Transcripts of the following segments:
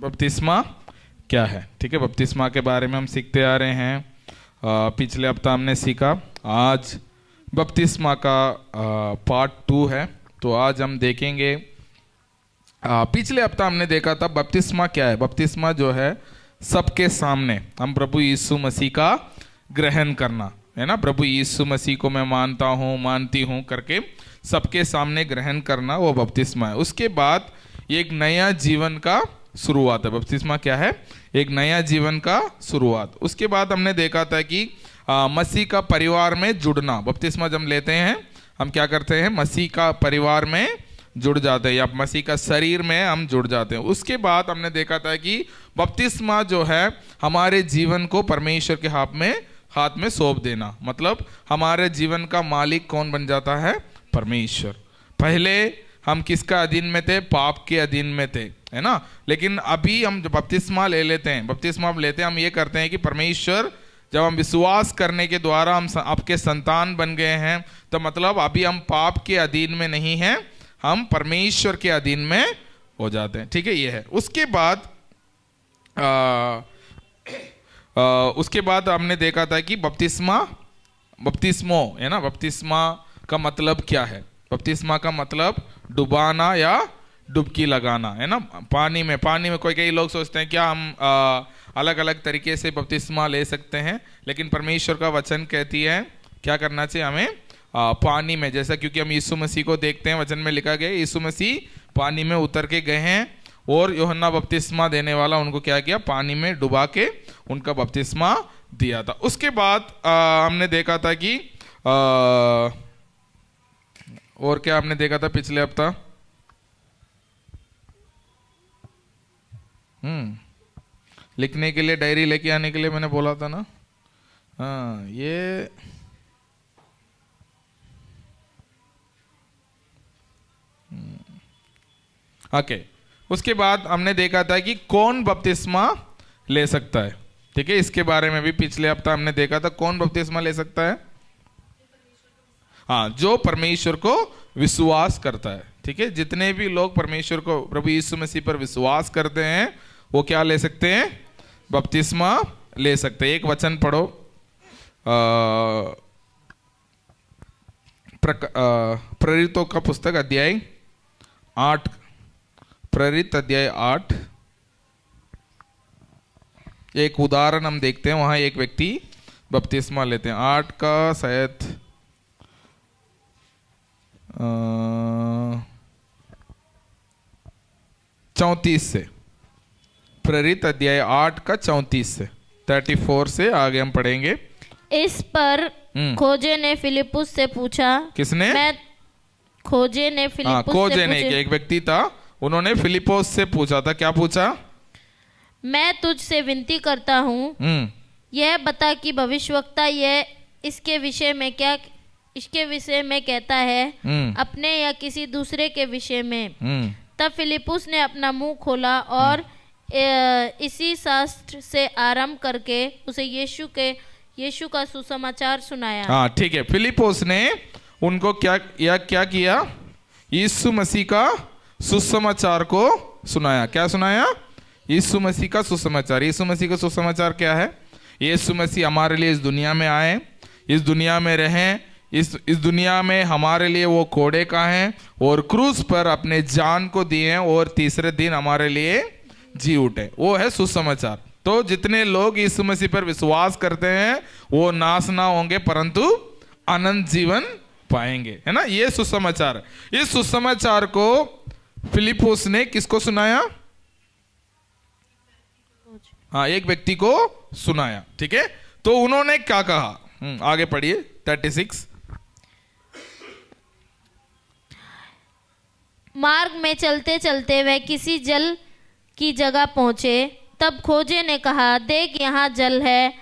बपतिस्मा क्या है। ठीक है, बपतिस्मा के बारे में हम सीखते आ रहे हैं। पिछले हफ्ता हमने सीखा, आज बपतिस्मा का पार्ट 2 है। तो आज हम देखेंगे, पिछले हफ्ता हमने देखा था बपतिस्मा क्या है। बपतिस्मा जो है सबके सामने हम प्रभु यीशु मसीह का ग्रहण करना है ना। प्रभु यीशु मसीह को मैं मानता हूँ, मानती हूँ करके सबके सामने ग्रहण करना, वो बपतिस्मा है। उसके बाद एक नया जीवन का शुरुआत है। बपतिस्मा क्या है? एक नया जीवन का शुरुआत। उसके बाद हमने देखा था कि मसीह का परिवार में जुड़ना। बपतिस्मा जब लेते हैं हम क्या करते हैं? मसीह का परिवार में जुड़ जाते हैं, या मसीह का शरीर में हम जुड़ जाते हैं। उसके बाद हमने देखा था कि बपतिस्मा जो है हमारे जीवन को परमेश्वर के हाथ में सौंप देना। मतलब हमारे जीवन का मालिक कौन बन जाता है? परमेश्वर। पहले हम किसका अधीन में थे? पाप के अधीन में थे, है ना। लेकिन अभी हम जो बपतिस्मा ले लेते हैं, बपतिस्मा लेते हैं, हम ये करते हैं कि परमेश्वर, जब हम विश्वास करने के द्वारा हम आपके संतान बन गए हैं, तो मतलब अभी हम पाप के अधीन में नहीं हैं, हम परमेश्वर के अधीन में हो जाते हैं। ठीक है, ये है। उसके बाद हमने देखा था कि बपतिस्मो है ना। बपतिस्मा का मतलब क्या है? बपतिस्मा का मतलब डुबाना या डुबकी लगाना, है ना। पानी में कई लोग सोचते हैं क्या हम अलग अलग तरीके से बपतिस्मा ले सकते हैं, लेकिन परमेश्वर का वचन कहती है क्या करना चाहिए हमें? पानी में, जैसा क्योंकि हम यीशु मसीह को देखते हैं, वचन में लिखा गया यीशु मसीह पानी में उतर के गए हैं, और यूहन्ना बपतिस्मा देने वाला उनको क्या किया? पानी में डुबा के उनका बपतिस्मा दिया था। उसके बाद हमने देखा था कि और क्या हमने देखा था पिछले हफ्ता? लिखने के लिए डायरी लेके आने के लिए मैंने बोला था ना। हाँ, ये ओके। उसके बाद हमने देखा था कि कौन बपतिस्मा ले सकता है। ठीक है, इसके बारे में भी पिछले हफ्ता हमने देखा था। कौन बपतिस्मा ले सकता है? हाँ, जो परमेश्वर को विश्वास करता है। ठीक है, जितने भी लोग परमेश्वर को, प्रभु यीशु मसीह पर विश्वास करते हैं, वो क्या ले सकते हैं? बपतिस्मा ले सकते हैं। एक वचन पढ़ो, प्रेरितों का पुस्तक अध्याय 8, प्रेरित अध्याय 8। एक उदाहरण हम देखते हैं, वहां एक व्यक्ति बपतिस्मा लेते हैं। 8 का शायद 34 से, प्रेरित अध्याय 8 का 34 से 34 से आगे हम पढ़ेंगे। इस पर खोजे ने फिलिपुस से पूछा। किसने? खोजे ने एक व्यक्ति था, उन्होंने फिलिपोस से पूछा था। क्या पूछा? मैं तुझसे विनती करता हूँ, यह बता कि भविष्यवक्ता यह इसके विषय में कहता है, अपने या किसी दूसरे के विषय में। तब फिलिपुस ने अपना मुंह खोला और इसी शास्त्र से आरंभ करके उसे यीशु का सुसमाचार सुनाया। हाँ, ठीक है। फिलिपुस ने उनको क्या किया? यीशु मसीह का सुसमाचार को सुनाया। क्या सुनाया? यीशु मसीह का सुसमाचार। यीशु मसीह का सुसमाचार क्या है? यीशु मसीह हमारे लिए इस दुनिया में आए, इस दुनिया में रहें, इस दुनिया में हमारे लिए वो कोड़े का हैं और क्रूस पर अपने जान को दिए हैं, और तीसरे दिन हमारे लिए जी उठे। वो है सुसमाचार। तो जितने लोग यीशु मसीह पर विश्वास करते हैं वो नाश ना होंगे, परंतु अनंत जीवन पाएंगे, है ना। ये सुसमाचार है। इस सुसमाचार को फिलिपुस ने किसको सुनाया? हाँ, एक व्यक्ति को सुनाया। ठीक है, तो उन्होंने क्या कहा? आगे पढ़िए 36। मार्ग में चलते चलते वह किसी जल की जगह पहुंचे। तब खोजे ने कहा, देख यहाँ जल है,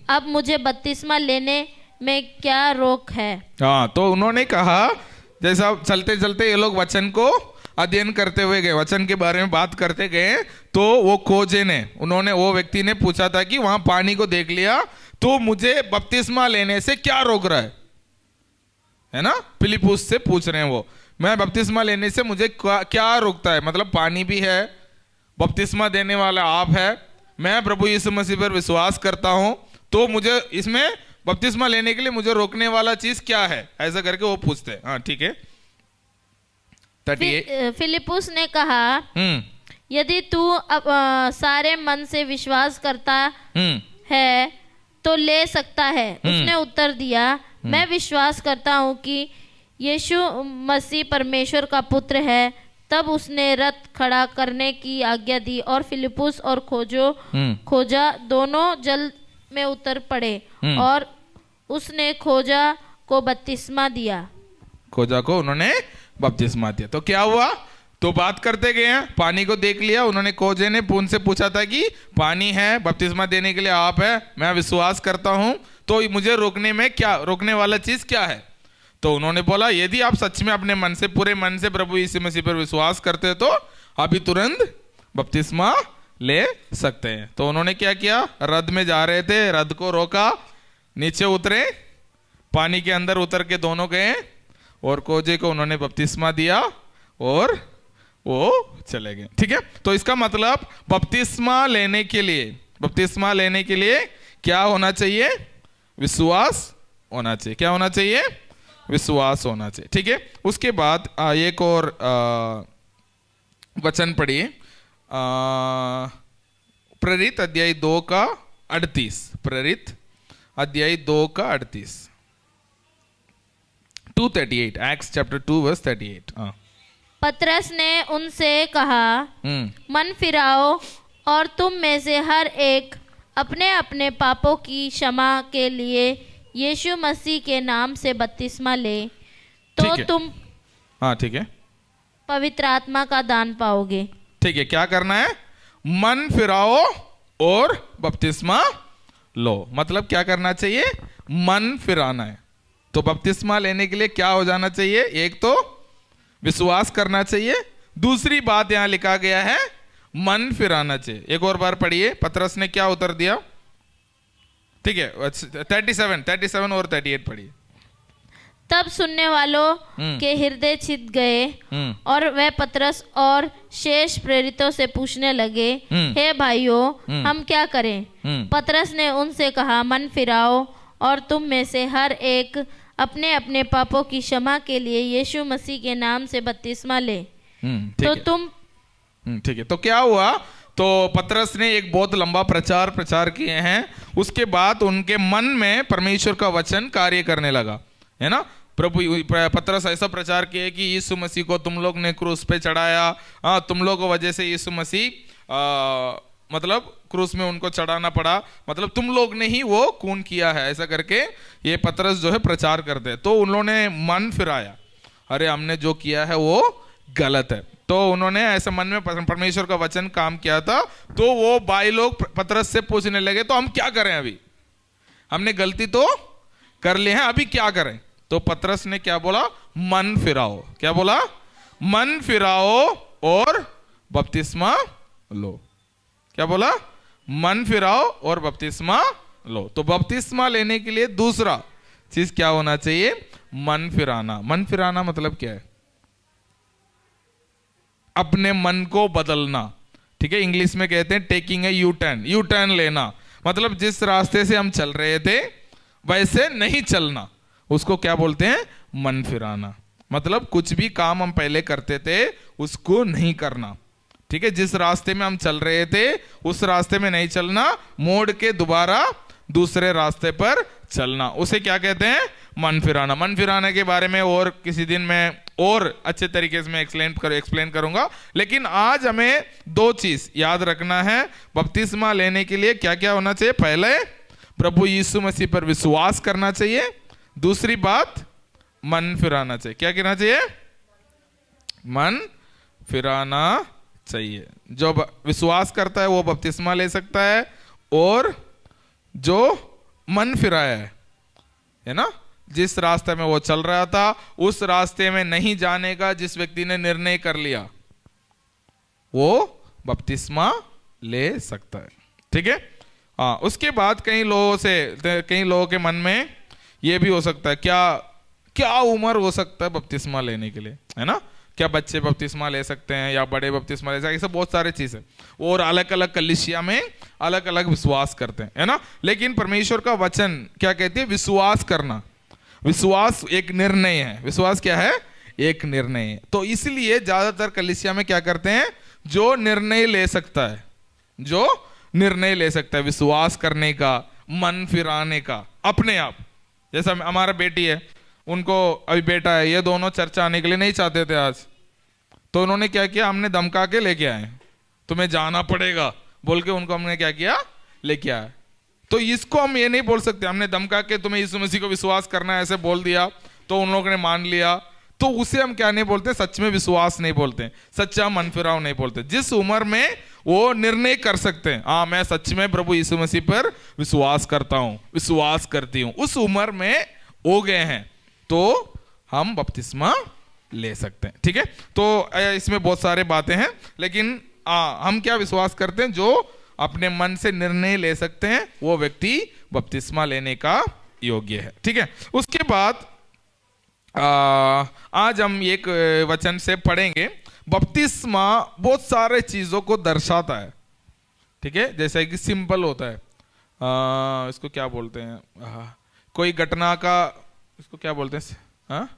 अब मुझे बपतिस्मा लेने में क्या रोक है? हाँ, तो उन्होंने कहा, जैसा चलते चलते ये लोग वचन को अध्ययन करते हुए गए, वचन के बारे में बात करते गए, तो वो खोजे ने, वो व्यक्ति ने पूछा था कि वहां पानी को देख लिया, तो मुझे बपतिस्मा लेने से क्या रोक रहा है ना। फिलिपुस से पूछ रहे हैं वो, मैं बपतिस्मा लेने से मुझे क्या रोकता है? मतलब पानी भी है, बपतिस्मा देने वाला आप है, मैं प्रभु यीशु मसीह पर विश्वास करता हूं, तो मुझे इसमें बपतिस्मा लेने के लिए मुझे रोकने वाला चीज क्या है, ऐसा करके वो पूछते हैं। हाँ ठीक है। फिलिपुस ने कहा, यदि तू सारे मन से विश्वास करता है तो ले सकता है। उसने उत्तर दिया, मैं विश्वास करता हूँ कि यीशु मसीह परमेश्वर का पुत्र है। तब उसने रथ खड़ा करने की आज्ञा दी और फिलिपुस और खोजा दोनों जल में उतर पड़े और उसने खोजा को बपतिस्मा दिया। खोजा को उन्होंने बपतिस्मा दिया। तो क्या हुआ, तो बात करते गए हैं, पानी को देख लिया उन्होंने, खोजे ने उनसे पूछा था कि पानी है, बपतिस्मा देने के लिए आप है, मैं विश्वास करता हूं, तो मुझे रोकने में क्या, रोकने वाला चीज क्या है। तो उन्होंने बोला, यदि आप सच में अपने मन से, पूरे मन से प्रभु यीशु मसीह पर विश्वास करते तो अभी तुरंत बपतिस्मा ले सकते हैं। तो उन्होंने क्या किया, रथ में जा रहे थे, रथ को रोका, नीचे उतरे, पानी के अंदर उतर के दोनों गए और खोजे को उन्होंने बपतिस्मा दिया और वो चले गए। ठीक है। तो इसका मतलब बपतिस्मा लेने के लिए क्या होना चाहिए, विश्वास होना चाहिए। क्या होना चाहिए, विश्वास होना चाहिए। ठीक है। उसके बाद एक और वचन पढ़िए, प्रेरित अध्याय 2 का 38, प्रेरित अध्याय 2 का 38, 2:38, एक्ट्स चैप्टर 2 वर्स 38। पतरस ने उनसे कहा, मन फिराओ और तुम में से हर एक अपने अपने पापों की क्षमा के लिए यीशु मसीह के नाम से बपतिस्मा ले, तो तुम ठीक है, पवित्र आत्मा का दान पाओगे। ठीक है। क्या करना है, मन फिराओ और बपतिस्मा लो। मतलब क्या करना चाहिए, मन फिराना है। तो बपतिस्मा लेने के लिए क्या हो जाना चाहिए, एक तो विश्वास करना चाहिए, दूसरी बात यहां लिखा गया है मन फिराना चाहिए। एक और बार पढ़िए, पतरस ने क्या उत्तर दिया। ठीक है, 37 और 38 पढ़िए। तब सुनने वालों के हृदय छिद गए और वह पतरस और शेष प्रेरितों से पूछने लगे, हे भाइयों, हम क्या करें। पतरस ने उनसे कहा, मन फिराओ और तुम में से हर एक अपने अपने पापों की क्षमा के लिए यीशु मसीह के नाम से बपतिस्मा ले, तो तुम। ठीक है। तो क्या हुआ, तो पतरस ने एक बहुत लंबा प्रचार किए हैं। उसके बाद उनके मन में परमेश्वर का वचन कार्य करने लगा, है ना। पतरस ऐसा प्रचार किया कि यीशु मसीह को तुम लोग ने क्रूस पे चढ़ाया, तुम लोग की वजह से यीशु मसीह मतलब क्रूस में उनको चढ़ाना पड़ा, मतलब तुम लोग ने ही वो खून किया है, ऐसा करके ये पतरस जो है प्रचार करते। तो उन्होंने मन फिराया, अरे हमने जो किया है वो गलत है। तो उन्होंने ऐसे मन में परमेश्वर का वचन काम किया था। तो वो भाई लोग पतरस से पूछने लगे, तो हम क्या करें, अभी हमने गलती तो कर ली है, अभी क्या करें। तो पतरस ने क्या बोला, मन फिराओ। क्या बोला, मन फिराओ और बपतिस्मा लो। क्या बोला, मन फिराओ और बपतिस्मा लो। तो बपतिस्मा लेने के लिए दूसरा चीज क्या होना चाहिए, मन फिराना। मन फिराना मतलब क्या है, अपने मन को बदलना। ठीक है, इंग्लिश में कहते हैं टेकिंग ए यू टर्न लेना। मतलब जिस रास्ते से हम चल रहे थे वैसे नहीं चलना, उसको क्या बोलते हैं, मन फिराना। मतलब कुछ भी काम हम पहले करते थे उसको नहीं करना। ठीक है, जिस रास्ते में हम चल रहे थे उस रास्ते में नहीं चलना, मोड़ के दोबारा दूसरे रास्ते पर चलना, उसे क्या कहते हैं, मन फिराना। मन फिराने के बारे में और किसी दिन मैं और अच्छे तरीके से मैं एक्सप्लेन करूंगा। लेकिन आज हमें दो चीज याद रखना है। बपतिस्मा लेने के लिए क्या क्या होना चाहिए, पहले प्रभु यीशु मसीह पर विश्वास करना चाहिए, दूसरी बात मन फिराना चाहिए। क्या कहना चाहिए, मन फिराना चाहिए। जो विश्वास करता है वो बपतिस्मा ले सकता है, और जो मन फिराया है ना, जिस रास्ते में वो चल रहा था उस रास्ते में नहीं जाने का जिस व्यक्ति ने निर्णय कर लिया वो बपतिस्मा ले सकता है। ठीक है। हाँ, उसके बाद कई लोगों के मन में ये भी हो सकता है, क्या उम्र हो सकता है बपतिस्मा लेने के लिए, है ना। क्या बच्चे बपतिस्मा ले सकते हैं या बड़े बपतिस्मा ले सकते हैं, ये सब बहुत सारे चीज़ है। और अलग अलग कलीसिया में अलग अलग विश्वास करते हैं, है ना। लेकिन परमेश्वर का वचन क्या कहती है? विश्वास करना। विश्वास एक निर्णय है। विश्वास क्या है? एक निर्णय है। तो इसलिए ज्यादातर कलीसिया में क्या करते हैं? जो निर्णय ले सकता है, जो निर्णय ले सकता है विश्वास करने का, मन फिराने का अपने आप। जैसा हमारा बेटी है, उनको अभी बेटा है, ये दोनों चर्च आने के लिए नहीं चाहते थे आज, तो उन्होंने क्या किया? हमने धमका के लेके आए, तुम्हें जाना पड़ेगा बोल के उनको हमने क्या किया? लेके आए। तो इसको हम ये नहीं बोल सकते हमने धमका के तुम्हें यीशु मसीह को विश्वास करना है ऐसे बोल दिया तो उन लोगों ने मान लिया, तो उसे हम क्या नहीं बोलते? सच में विश्वास नहीं बोलते, सच्चा मन फिराव नहीं बोलते। जिस उम्र में वो निर्णय कर सकते हैं, हाँ मैं सच में प्रभु यीशु मसीह पर विश्वास करता हूं, विश्वास करती हूं, उस उम्र में हो गए हैं, तो हम बपतिस्मा ले सकते हैं। ठीक है, तो इसमें बहुत सारे बातें हैं, लेकिन हम क्या विश्वास करते हैं? जो अपने मन से निर्णय ले सकते हैं वो व्यक्ति बपतिस्मा लेने का योग्य है। ठीक है, उसके बाद आज हम एक वचन से पढ़ेंगे। बपतिस्मा बहुत सारे चीजों को दर्शाता है। ठीक है, जैसे कि सिंपल होता है, इसको क्या बोलते हैं? कोई घटना का इसको क्या बोलते हैं?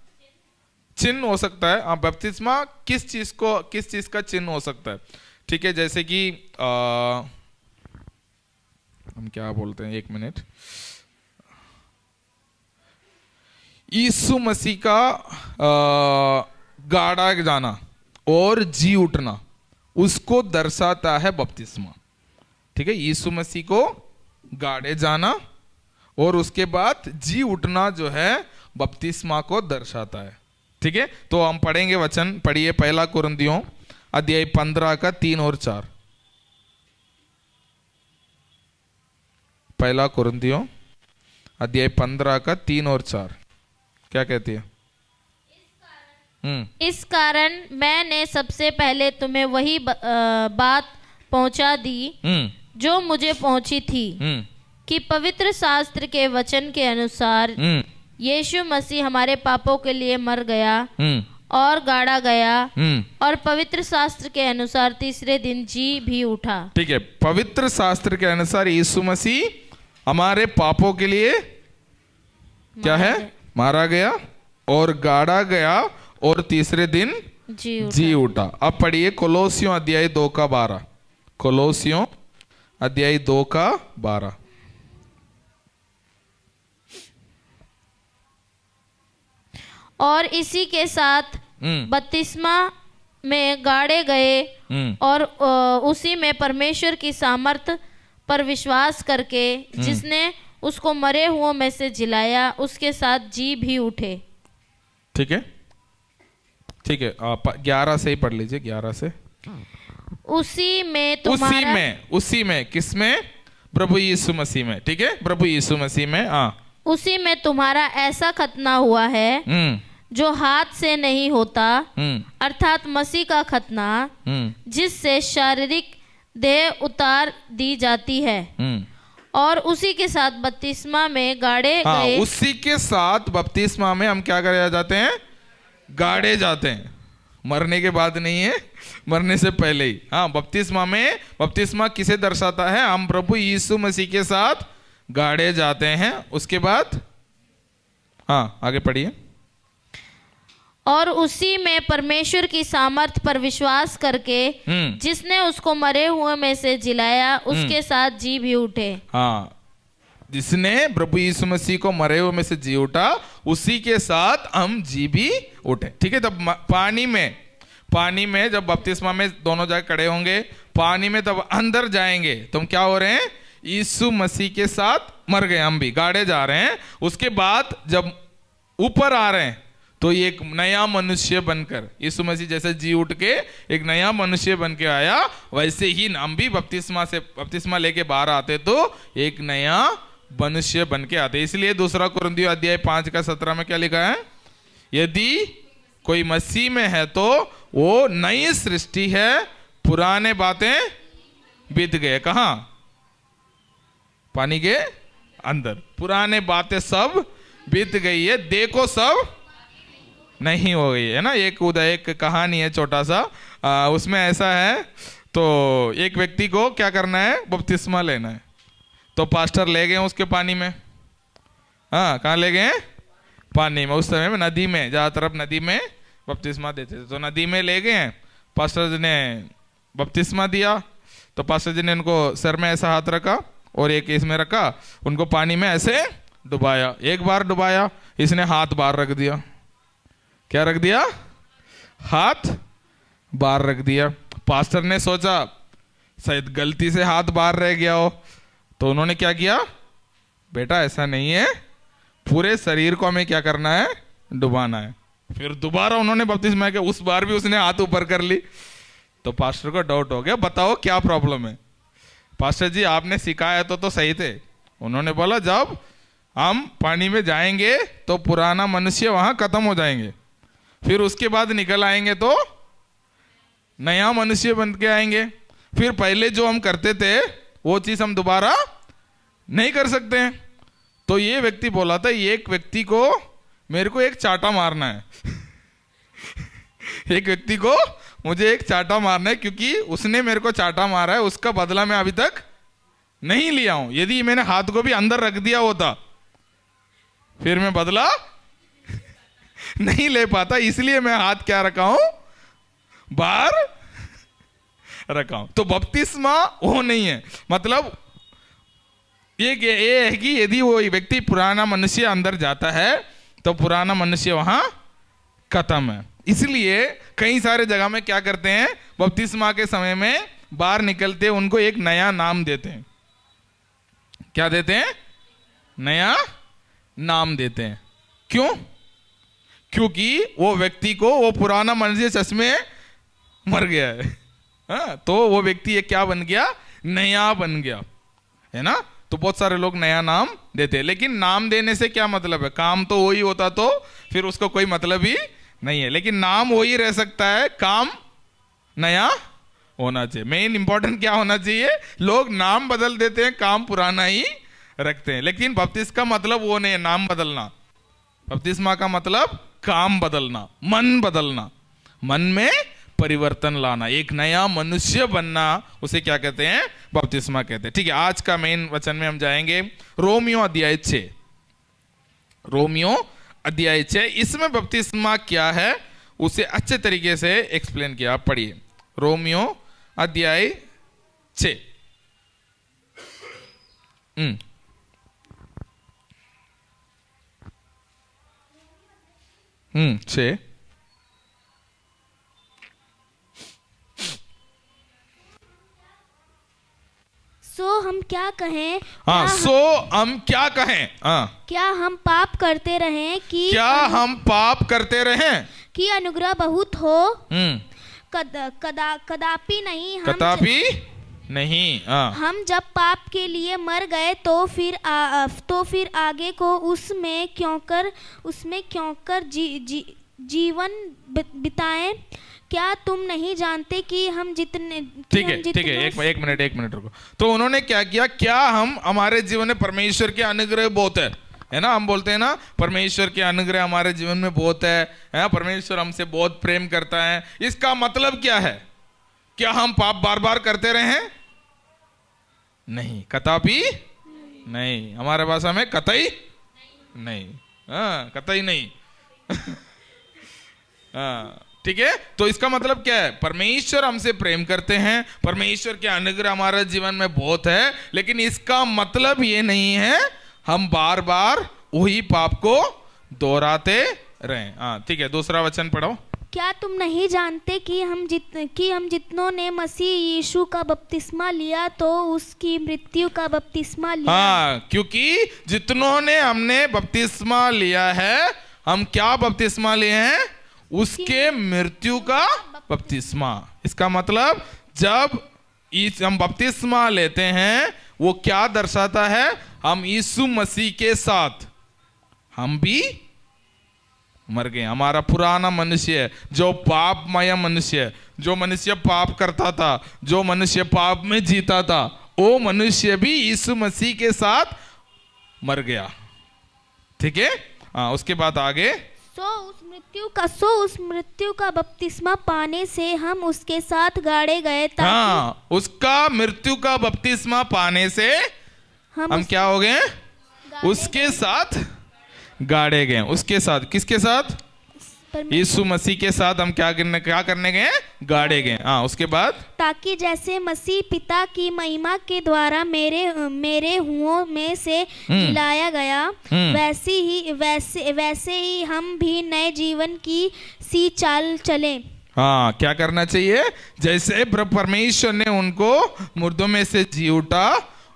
चिन्ह हो सकता है। बपतिस्मा किस चीज का चिन्ह हो सकता है? ठीक है, जैसे कि हम क्या बोलते हैं, एक मिनट, यीशु मसीह का गाड़ा जाना और जी उठना, उसको दर्शाता है बपतिस्मा। ठीक है, यीशु मसीह को गाड़े जाना और उसके बाद जी उठना जो है बपतिस्मा को दर्शाता है। ठीक है, तो हम पढ़ेंगे वचन। पढ़िए, पहला कुरिन्थियों अध्याय 15 का 3 और 4। पहला कुरिन्थियों अध्याय 15 का 3 और 4 क्या कहती है? इस कारण मैंने सबसे पहले तुम्हें वही बात पहुंचा दी जो मुझे पहुंची थी, कि पवित्र शास्त्र के वचन के अनुसार यीशु मसीह हमारे पापों के लिए मर गया और गाड़ा गया और पवित्र शास्त्र के अनुसार तीसरे दिन जी भी उठा। ठीक है, पवित्र शास्त्र के अनुसार यीशु मसीह हमारे पापों के लिए क्या है? मारा गया और गाड़ा गया और तीसरे दिन जी उठा। अब पढ़िए कोलोसियों अध्याय 2 का 12। कोलोसियों अध्याय 2 का 12। और इसी के साथ बपतिस्मा में गाड़े गए और उसी में परमेश्वर की सामर्थ पर विश्वास करके जिसने उसको मरे हुओं में से जिलाया, उसके साथ जी भी उठे। ठीक है, ठीक है, 11 से ही पढ़ लीजिए, 11 से। उसी में तुम्हारा, उसी में किसमें? प्रभु यीशु मसीह में। ठीक है, प्रभु यीशु मसीह में। उसी में तुम्हारा ऐसा खतना हुआ है जो हाथ से नहीं होता, अर्थात मसीह का खतना, जिससे शारीरिक देह उतार दी जाती है और उसी के साथ बपतिस्मा में गाड़े गए। उसी के साथ बपतिस्मा में हम क्या करे जाते हैं? गाड़े जाते हैं। मरने के बाद नहीं है, मरने से पहले ही। बपतिस्मा में, बपतिस्मा किसे दर्शाता है? हम प्रभु यीशु मसीह के साथ गाड़े जाते हैं। उसके बाद आगे पढ़िए। और उसी में परमेश्वर की सामर्थ पर विश्वास करके जिसने उसको मरे हुए में से जिलाया, उसके साथ जी भी उठे। जिसने प्रभु यीशु मसीह को मरे हुए में से जी उठा, उसी के साथ हम जी भी उठे। ठीक है, तब पानी में जब बपतिस्मा में दोनों जाके खड़े होंगे, पानी में तब अंदर जाएंगे तो हम क्या हो रहे हैं? यीशु मसीह के साथ मर गए, हम भी गाड़े जा रहे हैं। उसके बाद जब ऊपर आ रहे हैं तो ये एक नया मनुष्य बनकर, यीशु मसीह जैसे जी उठ के एक नया मनुष्य बन के आया, वैसे ही हम भी बपतिस्मा लेके बाहर आते तो एक नया मनुष्य बन के आते। इसलिए दूसरा कुरिन्थियों अध्याय 5 का 17 में क्या लिखा है? यदि कोई मसीह में है तो वो नई सृष्टि है, पुराने बातें बीत गए। कहाँ? पानी के अंदर। पुराने बातें सब बीत गई है, देखो सब नहीं हो गई है ना। एक कहानी है छोटा सा, उसमें ऐसा है, तो एक व्यक्ति को क्या करना है, बपतिस्मा लेना है। तो पास्टर ले गए उसके पानी में। हाँ, कहाँ ले गए? पानी में। उस समय में नदी में, जहाँ तरफ नदी में बपतिस्मा देते थे, तो नदी में ले गए। पास्टर जी ने बपतिस्मा दिया, तो पास्टर जी ने उनको सर में ऐसा हाथ रखा और एक इसमें रखा, उनको पानी में ऐसे डुबाया। एक बार डुबाया, इसने हाथ बाहर रख दिया। क्या रख दिया? हाथ बाहर रख दिया। पास्टर ने सोचा शायद गलती से हाथ बाहर रह गया हो, तो उन्होंने क्या किया, बेटा ऐसा नहीं है, पूरे शरीर को हमें क्या करना है, डुबाना है। फिर दोबारा उन्होंने बपतिस्मा किया, उस बार भी उसने हाथ ऊपर कर ली। तो पास्टर को डाउट हो गया, बताओ क्या प्रॉब्लम है? पास्टर जी आपने सिखाया तो सही थे। उन्होंने बोला जब हम पानी में जाएंगे तो पुराना मनुष्य वहां खत्म हो जाएंगे, फिर उसके बाद निकल आएंगे तो नया मनुष्य बन के आएंगे। फिर पहले जो हम करते थे वो चीज हम दोबारा नहीं कर सकते हैं। तो ये व्यक्ति बोला था, एक व्यक्ति को मेरे को एक चाटा मारना है एक व्यक्ति को मुझे एक चाटा मारना है, क्योंकि उसने मेरे को चाटा मारा है, उसका बदला मैं अभी तक नहीं लिया हूं। यदि मैंने हाथ को भी अंदर रख दिया होता फिर मैं बदला नहीं ले पाता, इसलिए मैं हाथ क्या रखा हूं, बाहर रखा हूं। तो बपतिस्मा वो नहीं है, मतलब ये है कि यदि वो व्यक्ति पुराना मनुष्य अंदर जाता है तो पुराना मनुष्य वहां खत्म है। इसलिए कई सारे जगह में क्या करते हैं, बपतिस्मा के समय में बाहर निकलते उनको एक नया नाम देते हैं। क्या देते हैं? नया नाम देते हैं। क्यों? क्योंकि वो व्यक्ति को वो पुराना मनुष्य सच में मर गया है। हाँ, तो वो व्यक्ति ये क्या बन गया, नया बन गया, है ना। तो बहुत सारे लोग नया नाम देते हैं, लेकिन नाम देने से क्या मतलब है, काम तो वही होता तो फिर उसको कोई मतलब ही नहीं है। लेकिन नाम वही रह सकता है, काम नया होना चाहिए। मेन इंपॉर्टेंट क्या होना चाहिए, लोग नाम बदल देते हैं, काम पुराना ही रखते हैं। लेकिन बपतिस्मा का मतलब वो नहीं है नाम बदलना। बपतिस्मा का मतलब काम बदलना, मन बदलना, मन में परिवर्तन लाना, एक नया मनुष्य बनना, उसे क्या कहते हैं, बपतिस्मा कहते हैं। ठीक है, आज का मेन वचन में हम जाएंगे रोमियो अध्याय 6। रोमियो अध्याय 6, इसमें बपतिस्मा क्या है उसे अच्छे तरीके से एक्सप्लेन किया। आप पढ़िए रोमियो अध्याय 6। 6। सो हम क्या कहें? हाँ, सो हम क्या कहें? हाँ, क्या हम पाप करते रहें कि हम पाप करते रहें कि अनुग्रह बहुत हो? कदापि नहीं। कदापि नहीं। हम जब पाप के लिए मर गए तो फिर आगे को उसमें क्यों कर जीवन बिताएं? क्या तुम नहीं जानते कि हम जितने ठीक है, एक मिनट रुको। तो उन्होंने क्या किया, क्या हम हमारे जीवन में परमेश्वर के अनुग्रह बहुत है ना, हम बोलते हैं ना परमेश्वर के अनुग्रह हमारे जीवन में बहुत है, परमेश्वर हमसे बहुत प्रेम करता है। इसका मतलब क्या है? क्या हम पाप बार बार करते रहे? नहीं, कदापि नहीं। हमारे भाषा में कतई नहीं, कतई नहीं। ठीक है, तो इसका मतलब क्या है, परमेश्वर हमसे प्रेम करते हैं, परमेश्वर के अनुग्रह हमारे जीवन में बहुत है, लेकिन इसका मतलब ये नहीं है हम बार बार वही पाप को दोहराते रहें। ठीक है, दूसरा वचन पढ़ो। क्या तुम नहीं जानते कि हम जितनों ने मसीह यीशु का बपतिस्मा लिया तो उसकी मृत्यु का बपतिस्मा लिया? हाँ, क्योंकि जितनों ने हमने बपतिस्मा लिया है, हम क्या बपतिस्मा लिए हैं, उसके मृत्यु का बपतिस्मा। इसका मतलब जब हम बपतिस्मा लेते हैं वो क्या दर्शाता है, हम यीशु मसीह के साथ हम भी मर गए। हमारा पुराना मनुष्य है, जो पापमय मनुष्य है, जो मनुष्य पाप करता था, जो मनुष्य पाप में जीता था, वो मनुष्य भी यीशु मसीह के साथ मर गया। ठीक है, उसके बाद आगे। सो उस मृत्यु का बपतिस्मा पाने से हम उसके साथ गाड़े गए, ताकि उसका मृत्यु का बपतिस्मा पाने से हम क्या हो गए? उसके साथ गाड़े गए। उसके साथ, किसके साथ? यीशु मसीह के साथ हम क्या करने गए? गाड़े गए। उसके बाद, ताकि जैसे मसीह पिता की महिमा के द्वारा मेरे हुओं में से जिलाया गया, वैसे ही हम भी नए जीवन की सी चाल चले। क्या करना चाहिए? जैसे परमेश्वर ने उनको मुर्दों में से जी उठा,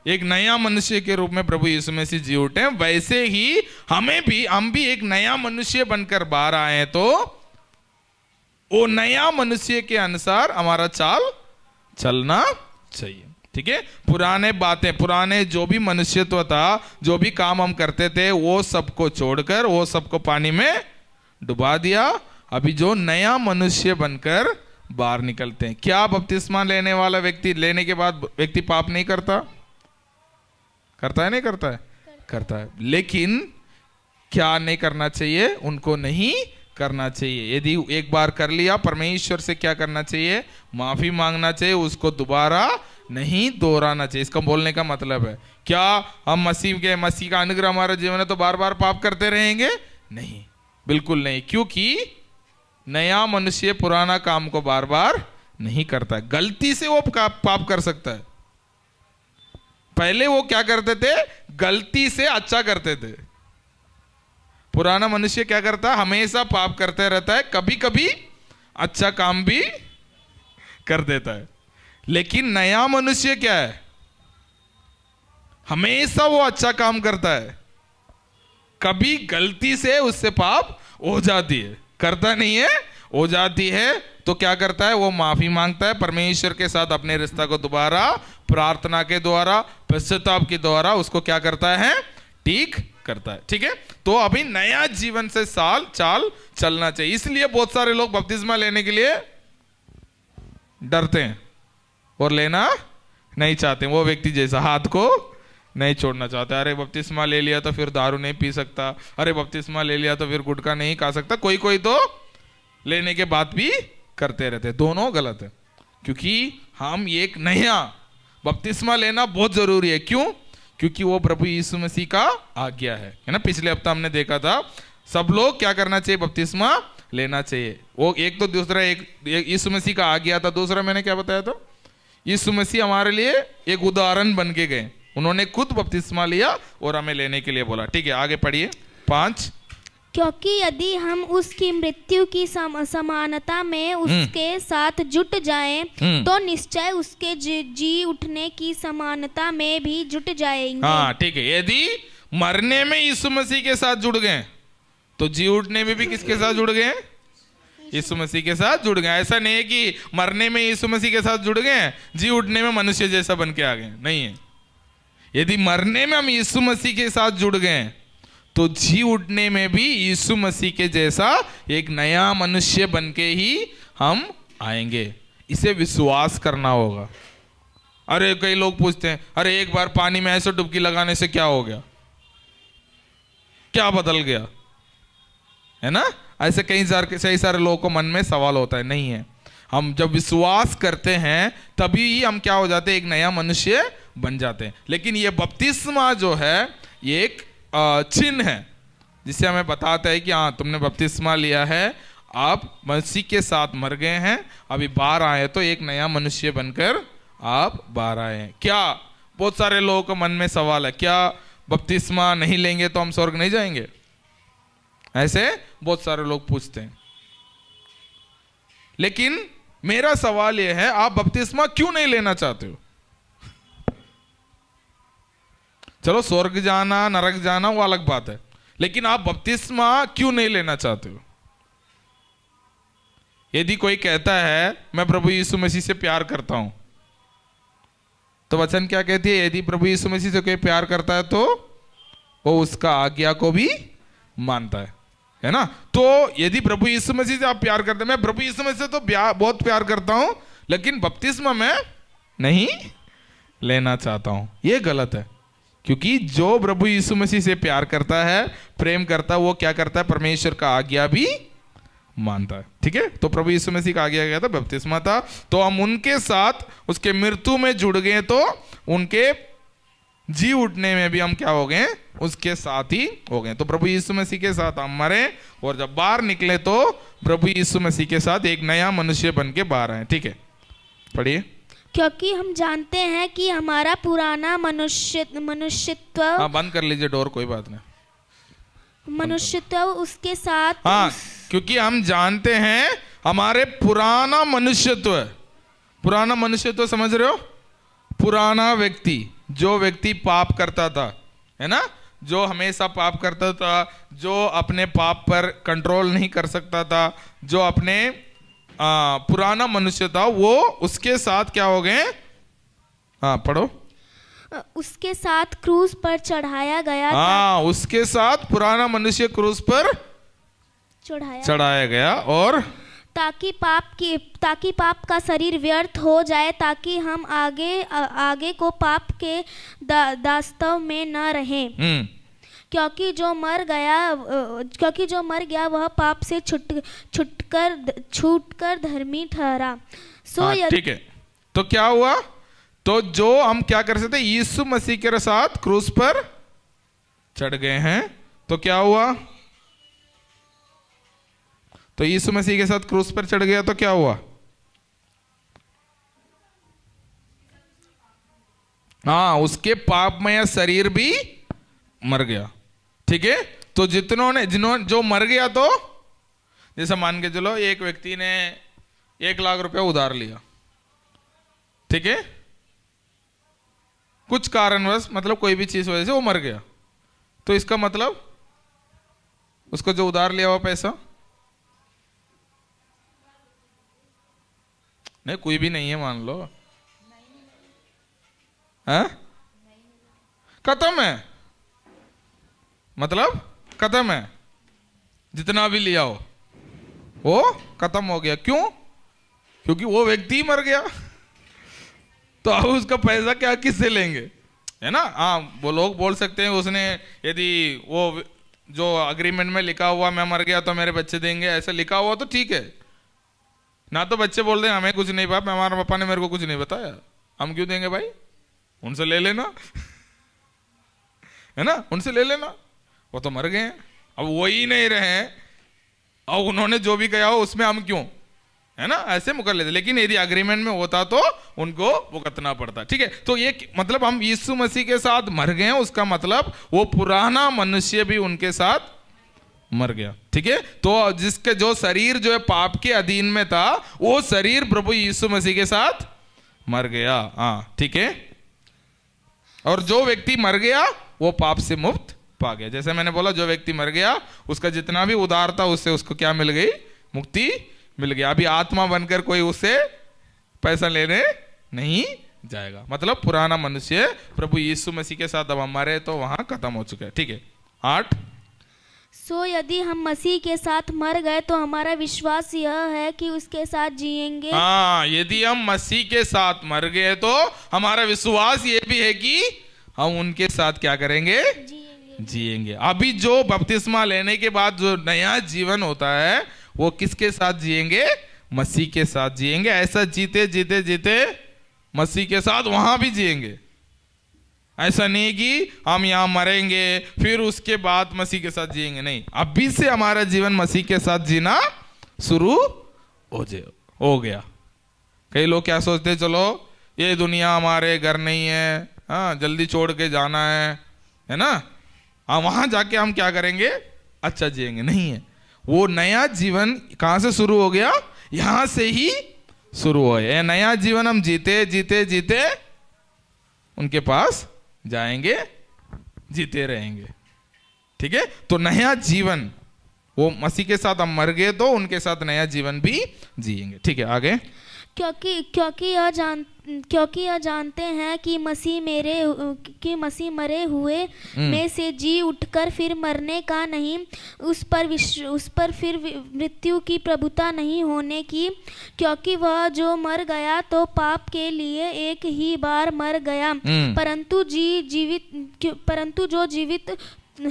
एक नया मनुष्य के रूप में प्रभु यीशु मसीह जी उठे, वैसे ही हम भी एक नया मनुष्य बनकर बाहर आए, तो वो नया मनुष्य के अनुसार हमारा चाल चलना चाहिए। ठीक है? पुराने जो भी मनुष्यत्व था, जो भी काम हम करते थे, वो सबको छोड़कर वो सबको पानी में डुबा दिया। अभी जो नया मनुष्य बनकर बाहर निकलते हैं। क्या बपतिस्मा लेने वाला व्यक्ति लेने के बाद व्यक्ति पाप नहीं करता? करता है, नहीं करता है? करता है। लेकिन क्या नहीं करना चाहिए? उनको नहीं करना चाहिए। यदि एक बार कर लिया, परमेश्वर से क्या करना चाहिए? माफी मांगना चाहिए, उसको दोबारा नहीं दोहराना चाहिए। इसका बोलने का मतलब है, क्या हम मसीह का अनुग्रह हमारे जीवन में तो बार बार पाप करते रहेंगे? नहीं, बिल्कुल नहीं। क्योंकि नया मनुष्य पुराना काम को बार बार नहीं करता। गलती से वो पाप कर सकता है। पहले वो क्या करते थे? गलती से अच्छा करते थे। पुराना मनुष्य क्या करता है? हमेशा पाप करते रहता है, कभी कभी अच्छा काम भी कर देता है। लेकिन नया मनुष्य क्या है? हमेशा वो अच्छा काम करता है, कभी गलती से उससे पाप हो जाती है, करता नहीं है, हो जाती है, तो क्या करता है? वो माफी मांगता है, परमेश्वर के साथ अपने रिश्ता को दोबारा प्रार्थना के द्वारा, पश्चाताप के द्वारा उसको क्या करता है? ठीक करता है। ठीक है? तो अभी नया जीवन से चाल चलना चाहिए। इसलिए बहुत सारे लोग बपतिस्मा लेने के लिए डरते हैं और लेना नहीं चाहते। वो व्यक्ति जैसा हाथ को नहीं छोड़ना चाहता। अरे बपतिस्मा ले लिया तो फिर दारू नहीं पी सकता, अरे बपतिस्मा ले लिया तो फिर गुटखा नहीं खा सकता। कोई तो लेने के बाद भी करते रहते। दोनों गलत है, क्योंकि हम एक नया बपतिस्मा लेना बहुत जरूरी है। क्यों? क्योंकि वो प्रभु यीशु मसीह का आज्ञा है ना। पिछले हफ्ता हमने देखा था, सब लोग क्या करना चाहिए? बपतिस्मा लेना चाहिए। वो एक तो दूसरा, एक यीशु मसीह का आज्ञा था, दूसरा मैंने क्या बताया था? यीशु मसीह हमारे लिए एक उदाहरण बन के गए। उन्होंने खुद बपतिस्मा लिया और हमें लेने के लिए बोला। ठीक है, आगे पढ़िए 5। क्योंकि यदि हम उसकी मृत्यु की समानता में उसके साथ जुट जाएं, तो निश्चय उसके जी उठने की समानता में भी जुट जाएंगे। ठीक है। यदि मरने में यीशु मसीह के साथ जुड़ गए, तो जी उठने में भी किसके साथ जुड़ गए? यीशु मसीह के साथ जुड़ गए। ऐसा नहीं है कि मरने में यीशु मसीह के साथ जुड़ गए, जी उठने में मनुष्य जैसा बन के आ गए, नहीं है। यदि मरने में हम यीशु मसीह के साथ जुड़ गए, तो जी उठने में भी यीशु मसीह के जैसा एक नया मनुष्य बन के ही हम आएंगे। इसे विश्वास करना होगा। अरे कई लोग पूछते हैं, अरे एक बार पानी में ऐसे डुबकी लगाने से क्या हो गया, क्या बदल गया, है ना? ऐसे कई सारे लोगों को मन में सवाल होता है। नहीं है, हम जब विश्वास करते हैं तभी हम क्या हो जाते हैं? एक नया मनुष्य बन जाते हैं। लेकिन ये बपतिस्मा जो है, ये एक चिन्ह है जिससे हमें बताता है कि हाँ, तुमने बपतिस्मा लिया है, आप मसीह के साथ मर गए हैं, अभी बाहर आए तो एक नया मनुष्य बनकर आप बाहर आए हैं। क्या बहुत सारे लोगों को मन में सवाल है, क्या बपतिस्मा नहीं लेंगे तो हम स्वर्ग नहीं जाएंगे? ऐसे बहुत सारे लोग पूछते हैं। लेकिन मेरा सवाल यह है, आप बपतिस्मा क्यों नहीं लेना चाहते हो? चलो स्वर्ग जाना, नरक जाना वो अलग बात है, लेकिन आप बपतिस्मा क्यों नहीं लेना चाहते हो? यदि कोई कहता है मैं प्रभु यीशु मसीह से प्यार करता हूं, तो वचन क्या कहती है? यदि प्रभु यीशु मसीह से कोई प्यार करता है तो वो उसका आज्ञा को भी मानता है ना? तो यदि प्रभु यीशु मसीह से आप प्यार करते हैं, मैं प्रभु यीशु मसीह से तो बहुत प्यार करता हूं, लेकिन बपतिस्मा मैं नहीं लेना चाहता हूं, ये गलत है। क्योंकि जो प्रभु यीशु मसीह से प्यार करता है, प्रेम करता है, वो क्या करता है? परमेश्वर का आज्ञा भी मानता है। ठीक है, तो प्रभु यीशु मसीह का आज्ञा क्या था? बपतिस्मा था। तो हम उनके साथ उसके मृत्यु में जुड़ गए, तो उनके जी उठने में भी हम क्या हो गए? उसके साथ ही हो गए। तो प्रभु यीशु मसीह के साथ हम मरे, और जब बाहर निकले तो प्रभु यीशु मसीह के साथ एक नया मनुष्य बन के बाहर आए। ठीक है, पढ़िए। क्योंकि हम जानते हैं कि हमारा पुराना मनुष्यत्व, हाँ बंद कर लीजिए डोर, कोई बात नहीं। मनुष्यत्व उसके साथ, हाँ, क्योंकि हम जानते हैं हमारे पुराना मनुष्यत्व समझ रहे हो? पुराना व्यक्ति, जो व्यक्ति पाप करता था, है ना, जो हमेशा पाप करता था, जो अपने पाप पर कंट्रोल नहीं कर सकता था, जो अपने पुराना मनुष्य था, वो उसके साथ क्या हो गए? हाँ पढ़ो। उसके साथ क्रूस पर चढ़ाया गया। हाँ, उसके साथ पुराना मनुष्य क्रूस पर चढ़ाया गया, और ताकि पाप का शरीर व्यर्थ हो जाए, ताकि हम आगे को पाप के दास्तव में न रहें। क्योंकि जो मर गया वह पाप से छूटकर धर्मी ठहरा। ठीक है, तो क्या हुआ? तो जो हम क्या कर सकते? यीशु मसीह के साथ क्रूस पर चढ़ गए हैं, तो क्या हुआ? तो यीशु मसीह के साथ क्रूस पर चढ़ गया तो क्या हुआ? हाँ, उसके पापमय शरीर भी मर गया। ठीक है, तो जिन्होंने जो मर गया, तो जैसे मान के चलो एक व्यक्ति ने 1 लाख रुपया उधार लिया, ठीक है, कुछ कारणवश, मतलब कोई भी चीज वजह से वो मर गया, तो इसका मतलब उसको जो उधार लिया हुआ पैसा, नहीं कोई भी नहीं है मान लो, हैं, खत्म है, मतलब खत्म है, जितना भी लिया हो वो खत्म हो गया। क्यों? क्योंकि वो व्यक्ति मर गया, तो अब उसका पैसा क्या किससे लेंगे, है ना। हाँ, वो लोग बोल सकते हैं उसने, यदि वो जो अग्रीमेंट में लिखा हुआ मैं मर गया तो मेरे बच्चे देंगे, ऐसा लिखा हुआ तो ठीक है ना। तो बच्चे बोल रहे हैं हमें कुछ नहीं पापा, हमारे पापा ने मेरे को कुछ नहीं बताया, हम क्यों देंगे भाई, उनसे ले लेना है ना, उनसे ले लेना, वो तो मर गए हैं, अब वो ही नहीं रहे हैं, और उन्होंने जो भी कहा हो उसमें हम क्यों, है ना, ऐसे मुकर लेते। लेकिन यदि अग्रीमेंट में होता तो उनको भुगतना पड़ता। ठीक है, तो ये मतलब हम यीशु मसीह के साथ मर गए हैं, उसका मतलब वो पुराना मनुष्य भी उनके साथ मर गया। ठीक है, तो जिसके जो शरीर जो है पाप के अधीन में था, वो शरीर प्रभु यीशु मसीह के साथ मर गया। हाँ ठीक है, और जो व्यक्ति मर गया वो पाप से मुक्त पा गया। जैसे मैंने बोला, जो व्यक्ति मर गया उसका जितना भी उधार था उससे उसको क्या मिल गई? मुक्ति मिल गया। अभी आत्मा बनकर कोई उससे पैसा लेने नहीं जाएगा। मतलब पुराना मनुष्य प्रभु यीशु मसीह के साथ अब हमारे तो वहां खत्म हो चुका है। ठीक है, 8 सो यदि हम मसीह के साथ मर गए तो हमारा विश्वास यह है कि उसके साथ जिएंगे। हाँ, यदि हम मसीह के साथ मर गए तो हमारा विश्वास ये भी है कि हम उनके साथ क्या करेंगे? जिएंगे। अभी जो बपतिस्मा लेने के बाद जो नया जीवन होता है वो किसके साथ जिएंगे? मसीह के साथ जिएंगे। ऐसा जीते जीते जीते मसीह के साथ वहां भी जिएंगे। ऐसा नहीं कि हम यहां मरेंगे फिर उसके बाद मसीह के साथ जिएंगे, नहीं, अभी से हमारा जीवन मसीह के साथ जीना शुरू हो गया। कई लोग क्या सोचते हैं, चलो ये दुनिया हमारे घर नहीं है, हाँ जल्दी छोड़ के जाना है ना, हाँ वहां जाके हम क्या करेंगे? अच्छा जिएंगे। नहीं है, वो नया जीवन कहां से शुरू हो गया? यहां से ही शुरू हो गया। नया जीवन हम जीते जीते जीते उनके पास जाएंगे, जीते रहेंगे। ठीक है, तो नया जीवन वो मसीह के साथ हम मर गए तो उनके साथ नया जीवन भी जिएंगे। ठीक है, आगे। क्योंकि यह जानते हैं कि मसीह मरे हुए में से जी उठकर फिर मरने का नहीं, उस पर फिर मृत्यु की प्रभुता नहीं होने की। क्योंकि वह जो मर गया तो पाप के लिए एक ही बार मर गया, परंतु परंतु जो जीवित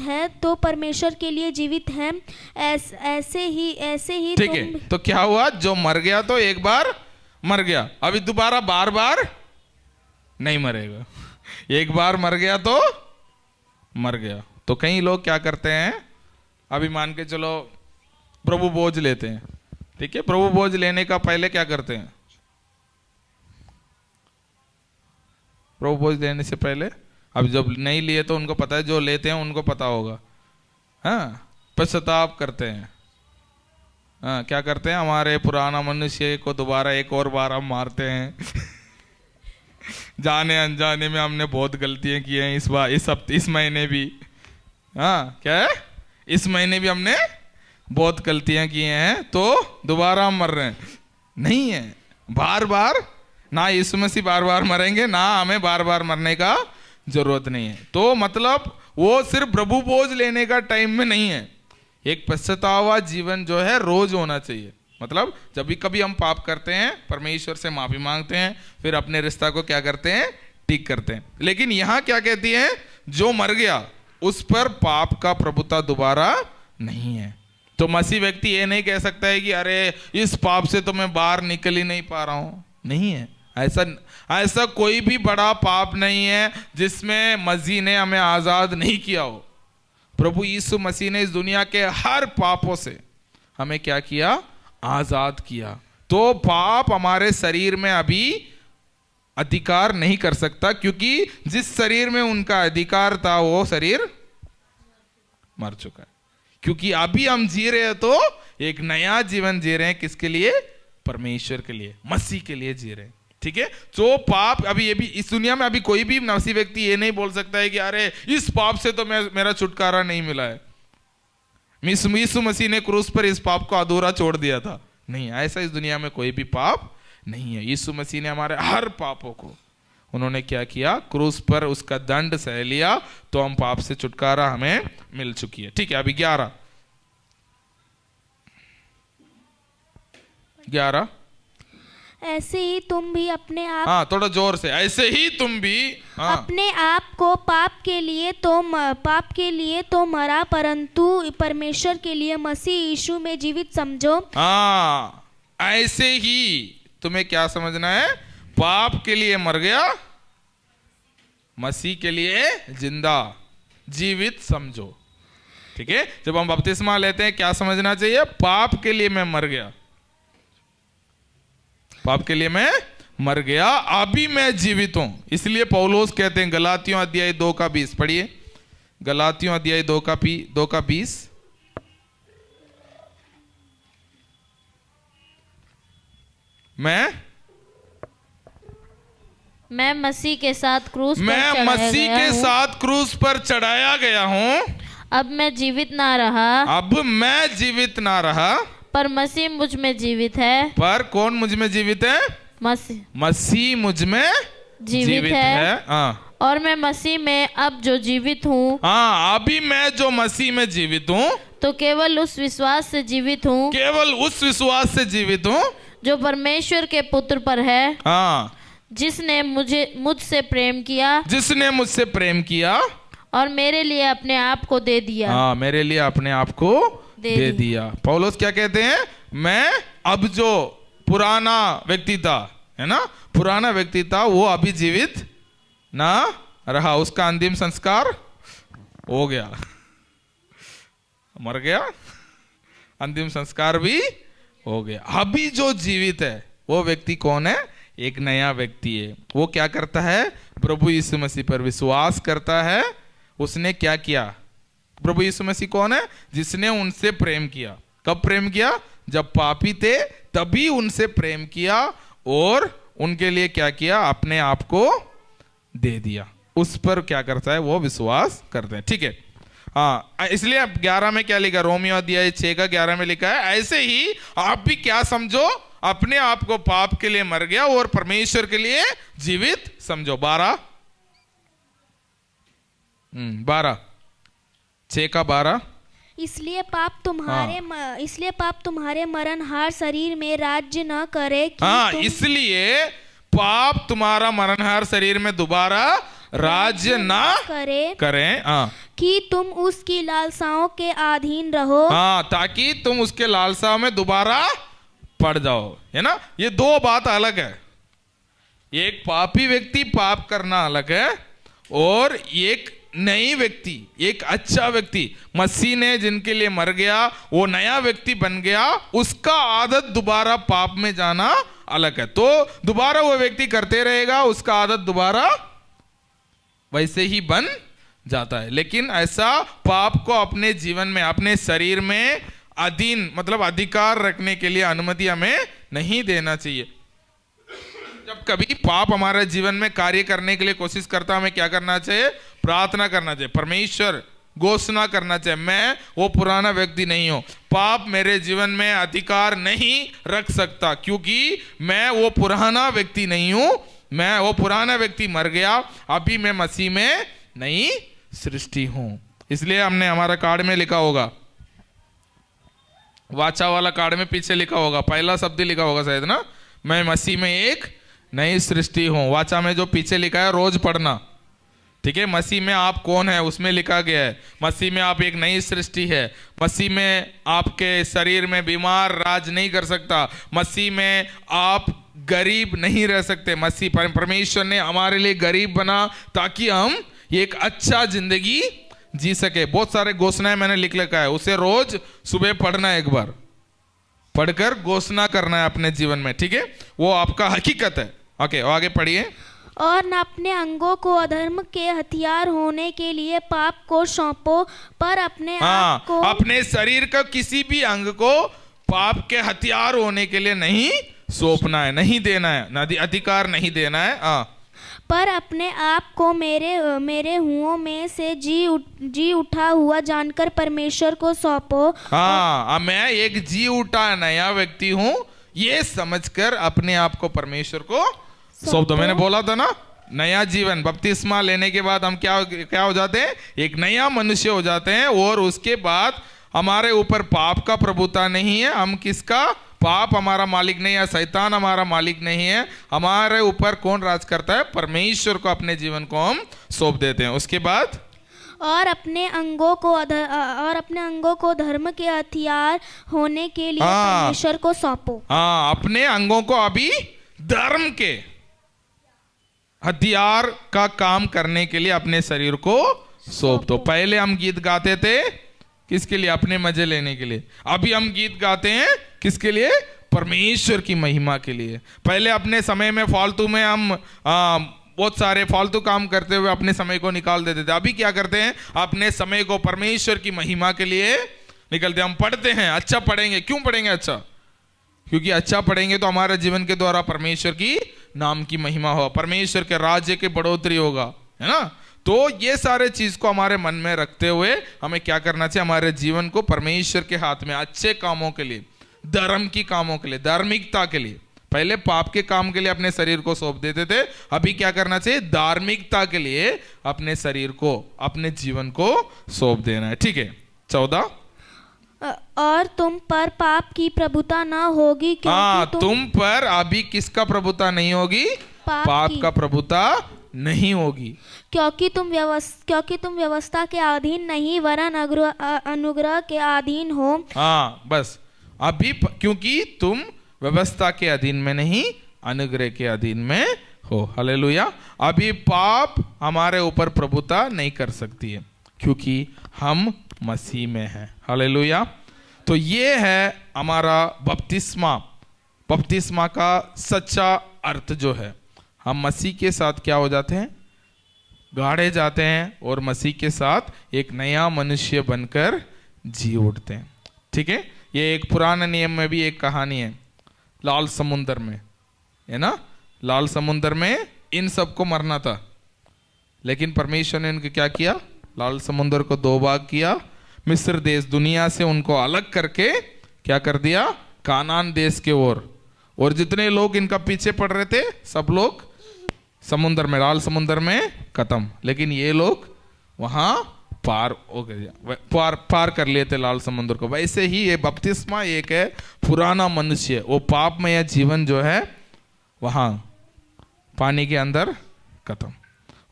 है तो परमेश्वर के लिए जीवित है। ऐसे ही ठीक है। तो क्या हुआ, जो मर गया तो एक बार मर गया, अभी दोबारा बार बार नहीं मरेगा। एक बार मर गया तो मर गया। तो कई लोग क्या करते हैं, अभी मान के चलो प्रभु बोझ लेते हैं, ठीक है। प्रभु बोझ लेने का पहले क्या करते हैं, प्रभु बोझ लेने से पहले, अब जब नहीं लिए तो उनको पता है, जो लेते हैं उनको पता होगा, हाँ, पश्चाताप करते हैं। हाँ, क्या करते हैं, हमारे पुराना मनुष्य को दोबारा एक और बार हम मारते हैं। जाने अनजाने में हमने बहुत गलतियां की हैं इस बार, इस महीने भी। हाँ, क्या है, इस महीने भी हमने बहुत गलतियां की हैं, तो दोबारा हम मर रहे हैं। नहीं है, बार बार ना यीशु मसीह बार बार मरेंगे, ना हमें बार बार मरने का जरूरत नहीं है। तो मतलब वो सिर्फ प्रभु बोझ लेने का टाइम में नहीं है, एक पश्चातावा जीवन जो है रोज होना चाहिए। मतलब जब भी कभी हम पाप करते हैं, परमेश्वर से माफी मांगते हैं, फिर अपने रिश्ता को क्या करते हैं, ठीक करते हैं। लेकिन यहां क्या कहती है, जो मर गया उस पर पाप का प्रभुता दोबारा नहीं है। तो मसीह व्यक्ति ये नहीं कह सकता है कि अरे इस पाप से तो मैं बाहर निकल ही नहीं पा रहा हूं। नहीं है, ऐसा कोई भी बड़ा पाप नहीं है जिसमें मसीह ने हमें आजाद नहीं किया हो। प्रभु यीशु मसीह ने इस दुनिया के हर पापों से हमें क्या किया, आजाद किया। तो पाप हमारे शरीर में अभी अधिकार नहीं कर सकता, क्योंकि जिस शरीर में उनका अधिकार था वो शरीर मर चुका है। क्योंकि अभी हम जी रहे हैं तो एक नया जीवन जी रहे हैं, किसके लिए, परमेश्वर के लिए, मसीह के लिए जी रहे हैं। ठीक है। तो पाप अभी ये भी इस दुनिया में अभी कोई भी मसीह व्यक्ति ये नहीं बोल सकता है कि अरे इस पाप से तो मेरा छुटकारा नहीं मिला है, यीशु मसीह ने क्रूस पर इस पाप को अधूरा छोड़ दिया था। नहीं, ऐसा इस दुनिया में कोई भी पाप नहीं है। यीशु मसीह ने हमारे हर पापों को उन्होंने क्या किया, क्रूस पर उसका दंड सह लिया, तो हम पाप से छुटकारा हमें मिल चुकी है। ठीक है। अभी 11 ऐसे ही तुम भी अपने आप, हाँ थोड़ा जोर से, ऐसे ही तुम भी अपने आप को पाप के लिए तो मरा, परंतु परमेश्वर के लिए मसीह यीशु में जीवित समझो। हाँ, ऐसे ही तुम्हें क्या समझना है, पाप के लिए मर गया, मसीह के लिए जिंदा जीवित समझो। ठीक है। जब हम बपतिस्मा लेते हैं क्या समझना चाहिए, पाप के लिए मैं मर गया, पाप के लिए मैं मर गया, अभी मैं जीवित हूं। इसलिए पौलुस कहते हैं गलातियों अध्याय 2 का 20, पढ़िए गलातियों अध्याय 2 का 20, मैं मसीह के साथ क्रूस पर चढ़ाया गया हूं। अब मैं जीवित ना रहा, पर मसीह मुझ में जीवित है। पर कौन मुझ में जीवित है, मसीह मुझ में जीवित है। और मैं मसीह में अब जो जीवित हूँ, अभी मैं जो मसीह में जीवित हूँ, तो केवल उस विश्वास से जीवित हूँ जो परमेश्वर के पुत्र पर है, जिसने मुझसे प्रेम किया और मेरे लिए अपने आप को दे दिया। पौलुस क्या कहते हैं, मैं अब जो पुराना व्यक्ति था, है ना, पुराना व्यक्ति था वो अभी जीवित ना रहा, उसका अंतिम संस्कार हो गया, मर गया, अंतिम संस्कार भी हो गया। अभी जो जीवित है वो व्यक्ति कौन है, एक नया व्यक्ति है। वो क्या करता है, प्रभु यीशु मसीह पर विश्वास करता है। उसने क्या किया, प्रभु यीशु मसीह कौन है, जिसने उनसे प्रेम किया। कब प्रेम किया, जब पापी थे तभी उनसे प्रेम किया, और उनके लिए क्या किया, अपने आप को दे दिया। उस पर क्या करता है, वो विश्वास करते हैं। ठीक है। हाँ, इसलिए अब 11 में क्या लिखा, रोमियो अध्याय 6 का 11 में लिखा है, ऐसे ही आप भी क्या समझो, अपने आप को पाप के लिए मर गया और परमेश्वर के लिए जीवित समझो। 12 6 का 12, इसलिए पाप तुम्हारे मरणहार शरीर में राज्य न करे कि इसलिए पाप तुम्हारा मरणहार शरीर में दोबारा राज्य ना करें। हाँ, कि तुम उसकी लालसाओं के अधीन रहो। हाँ, ताकि तुम उसके लालसाओं में दोबारा पड़ जाओ, है ना। ये दो बात अलग है। एक पापी व्यक्ति पाप करना अलग है, और एक नई व्यक्ति, एक अच्छा व्यक्ति, मसीह ने जिनके लिए मर गया, वो नया व्यक्ति बन गया, उसका आदत दोबारा पाप में जाना अलग है। तो दोबारा वो व्यक्ति करते रहेगा, उसका आदत दोबारा वैसे ही बन जाता है। लेकिन ऐसा पाप को अपने जीवन में, अपने शरीर में अधीन, मतलब अधिकार रखने के लिए अनुमति हमें नहीं देना चाहिए। जब कभी पाप हमारे जीवन में कार्य करने के लिए कोशिश करता, हमें क्या करना चाहिए? प्रार्थना करना चाहिए, परमेश्वर घोषणा करना चाहिए, मैं वो पुराना व्यक्ति नहीं हूं, पाप मेरे जीवन में अधिकार नहीं रख सकता, क्योंकि मैं वो पुराना व्यक्ति नहीं हूं, मैं वो पुराना व्यक्ति मर गया, अभी मैं मसीह में नई सृष्टि हूं। इसलिए हमने हमारा कार्ड में लिखा होगा, वाचा वाला कार्ड में पीछे लिखा होगा, पहला शब्द लिखा होगा शायद ना, मैं मसीह में एक नई सृष्टि हूं। वाचा में जो पीछे लिखा है रोज पढ़ना, ठीक है। मसीह में आप कौन है उसमें लिखा गया है, मसीह में आप एक नई सृष्टि है, मसीह में आपके शरीर में बीमार राज नहीं कर सकता, मसीह में आप गरीब नहीं रह सकते, मसीह परमेश्वर ने हमारे लिए गरीब बना ताकि हम एक अच्छा जिंदगी जी सके। बहुत सारे घोषणाएं मैंने लिख रखा है, उसे रोज सुबह पढ़ना है, एक बार पढ़कर घोषणा करना है अपने जीवन में, ठीक है, वो आपका हकीकत है। ओके, आगे पढ़िए। और न अपने अंगों को अधर्म के हथियार होने के लिए पाप को सौंपो, पर अपने आप को, अपने शरीर का किसी भी अंग को पाप के हथियार होने के लिए नहीं सौंपना है, नहीं देना है, अधिकार नहीं देना है। पर अपने आप को मेरे हुओं में से जी उठा हुआ जानकर परमेश्वर को सौंपो। हाँ, मैं एक जी उठा नया व्यक्ति हूँ, ये समझकर अपने आप को परमेश्वर को सौंप दो। मैंने बोला था ना, नया जीवन, बपतिस्मा लेने के बाद हम क्या हो जाते हैं? एक नया मनुष्य हो जाते हैं, और उसके बाद हमारे ऊपर पाप का प्रभुता नहीं है। हम किसका? पाप हमारा मालिक नहीं है, शैतान हमारा मालिक नहीं है, हमारे ऊपर कौन राज करता है? परमेश्वर को अपने जीवन को हम सौंप देते हैं। उसके बाद और अपने अंगों को धर्म के हथियार होने के लिए परमेश्वर को सौंपो। हाँ, अपने अंगों को अभी धर्म के हथियार का काम करने के लिए अपने शरीर को सौंप दो। पहले हम गीत गाते थे किसके लिए? अपने मजे लेने के लिए। अभी हम गीत गाते हैं किसके लिए? परमेश्वर की महिमा के लिए। पहले अपने समय में फालतू में हम बहुत सारे फालतू काम करते हुए अपने समय को निकाल देते थे। अभी क्या करते हैं? अपने समय को परमेश्वर की महिमा के लिए निकलते हैं। हम पढ़ते हैं, अच्छा पढ़ेंगे। क्यों पढ़ेंगे अच्छा? क्योंकि अच्छा पढ़ेंगे तो हमारे जीवन के द्वारा परमेश्वर की नाम की महिमा हो, परमेश्वर के राज्य की बढ़ोतरी होगा, है ना। तो ये सारे चीज को हमारे मन में रखते हुए हमें क्या करना चाहिए? हमारे जीवन को परमेश्वर के हाथ में अच्छे कामों के लिए, धर्म की कामों के लिए, धार्मिकता के लिए, पहले पाप के काम के लिए अपने शरीर को सौंप देते थे, अभी क्या करना चाहिए? धार्मिकता के लिए अपने शरीर को, अपने जीवन को सौंप देना है। ठीक है। 14 और तुम पर पाप की प्रभुता ना होगी, क्योंकि तुम पर अभी किसका प्रभुता नहीं होगी? पाप का प्रभुता नहीं होगी, क्योंकि तुम व्यवस्था के अधीन नहीं वरन अनुग्रह के अधीन हो। हाँ, बस अभी क्योंकि तुम व्यवस्था के अधीन में नहीं, अनुग्रह के अधीन में हो। हालेलुया। अभी पाप हमारे ऊपर प्रभुता नहीं कर सकती है, क्योंकि हम मसीह में हैं। हालेलुया। तो ये है हमारा बपतिस्मा। बपतिस्मा का सच्चा अर्थ जो है, हम मसीह के साथ क्या हो जाते हैं? गाढ़े जाते हैं, और मसीह के साथ एक नया मनुष्य बनकर जी उठते हैं। ठीक है। ये एक पुराने नियम में भी एक कहानी है, लाल समुंदर में, है ना। लाल समुंदर में इन सबको मरना था, लेकिन परमेश्वर ने उनको क्या किया? लाल समुंदर को 2 भाग किया, मिस्र देश दुनिया से उनको अलग करके क्या कर दिया? कानान देश के ओर। और जितने लोग इनका पीछे पड़ रहे थे, सब लोग समुंदर में, लाल समुंदर में खत्म। लेकिन ये लोग वहां पार हो गए, पार कर लिए थे लाल समुंदर को। वैसे ही ये बपतिस्मा एक है, पुराना मनुष्य, वो पापमय जीवन जो है वहां पानी के अंदर खत्म।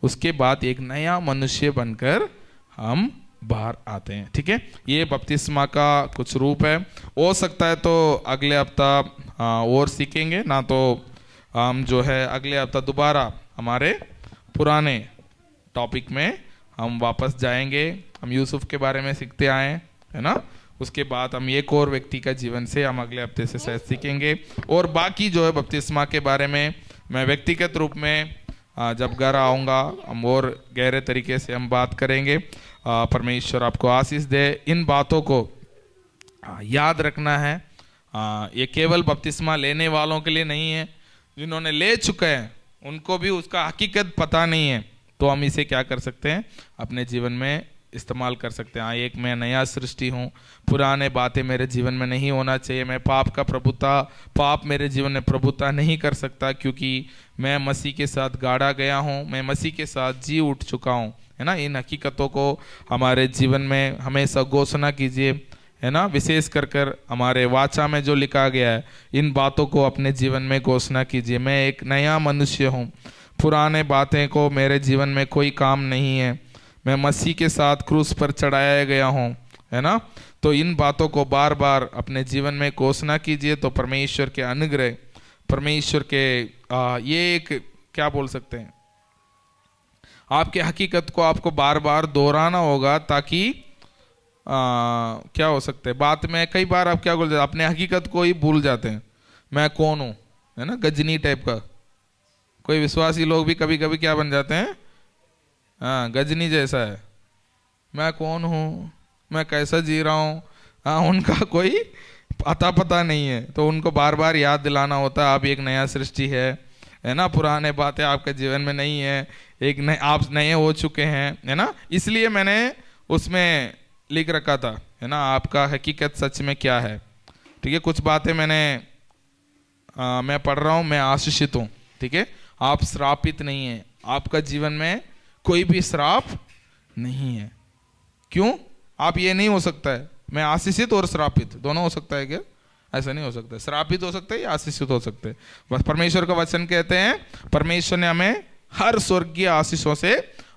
उसके बाद एक नया मनुष्य बनकर हम बाहर आते हैं। ठीक है, ये बपतिस्मा का कुछ रूप है। हो सकता है तो अगले हफ्ता और सीखेंगे, ना तो हम जो है अगले हफ्ता दोबारा हमारे पुराने टॉपिक में हम वापस जाएंगे। हम यूसुफ के बारे में सीखते आए है ना, उसके बाद हम एक और व्यक्ति का जीवन से हम अगले हफ्ते से शायद सीखेंगे। और बाकी जो है बपतिस्मा के बारे में मैं व्यक्तिगत रूप में जब घर आऊँगा हम और गहरे तरीके से हम बात करेंगे। परमेश्वर आपको आशीष दे। इन बातों को याद रखना है। ये केवल बपतिस्मा लेने वालों के लिए नहीं है, जिन्होंने ले चुके हैं उनको भी उसका हकीकत पता नहीं है, तो हम इसे क्या कर सकते हैं, अपने जीवन में इस्तेमाल कर सकते हैं। एक मैं नया सृष्टि हूँ, पुराने बातें मेरे जीवन में नहीं होना चाहिए। मैं पाप मेरे जीवन में प्रभुता नहीं कर सकता, क्योंकि मैं मसीह के साथ गाड़ा गया हूँ, मैं मसीह के साथ जी उठ चुका हूँ, है ना। इन हकीकतों को हमारे जीवन में हमेशा घोषणा कीजिए, है ना। विशेष कर हमारे वाचा में जो लिखा गया है, इन बातों को अपने जीवन में घोषणा कीजिए। मैं एक नया मनुष्य हूँ, पुराने बातें को मेरे जीवन में कोई काम नहीं है, मैं मसीह के साथ क्रूस पर चढ़ाया गया हूँ, है ना। तो इन बातों को बार बार अपने जीवन में घोषणा कीजिए, तो परमेश्वर के अनुग्रह, परमेश्वर के ये एक क्या बोल सकते हैं, आपके हकीकत को आपको बार बार दोहराना होगा, ताकि क्या हो सकता है, बात में कई बार आप क्या बोल जाते, अपने हकीकत को ही भूल जाते हैं। मैं कौन हूँ, है ना, गजनी टाइप का। कोई विश्वासी लोग भी कभी कभी क्या बन जाते हैं, गजनी जैसा है, मैं कौन हूँ, मैं कैसा जी रहा हूँ, उनका कोई पता नहीं है। तो उनको बार बार याद दिलाना होता है, आप एक नया सृष्टि है ना, पुराने बातें आपके जीवन में नहीं है, आप नए हो चुके हैं, है ना। इसलिए मैंने उसमें लिख रखा था, है ना, आपका हकीकत सच में क्या है। ठीक है, कुछ बातें मैं पढ़ रहा हूँ, मैं आशीषित हूँ। ठीक है, आप श्रापित नहीं है, आपका जीवन में कोई भी श्राप नहीं है। क्यों? आप ये नहीं हो सकता है मैं आशीषित और श्रापित दोनों हो सकता है क्या? ऐसा नहीं हो सकता। श्रापित हो सकता है या आशीषित हो सकते हैं। बस परमेश्वर का वचन कहते हैं परमेश्वर ने हमें हर स्वर्गीय आशीषों से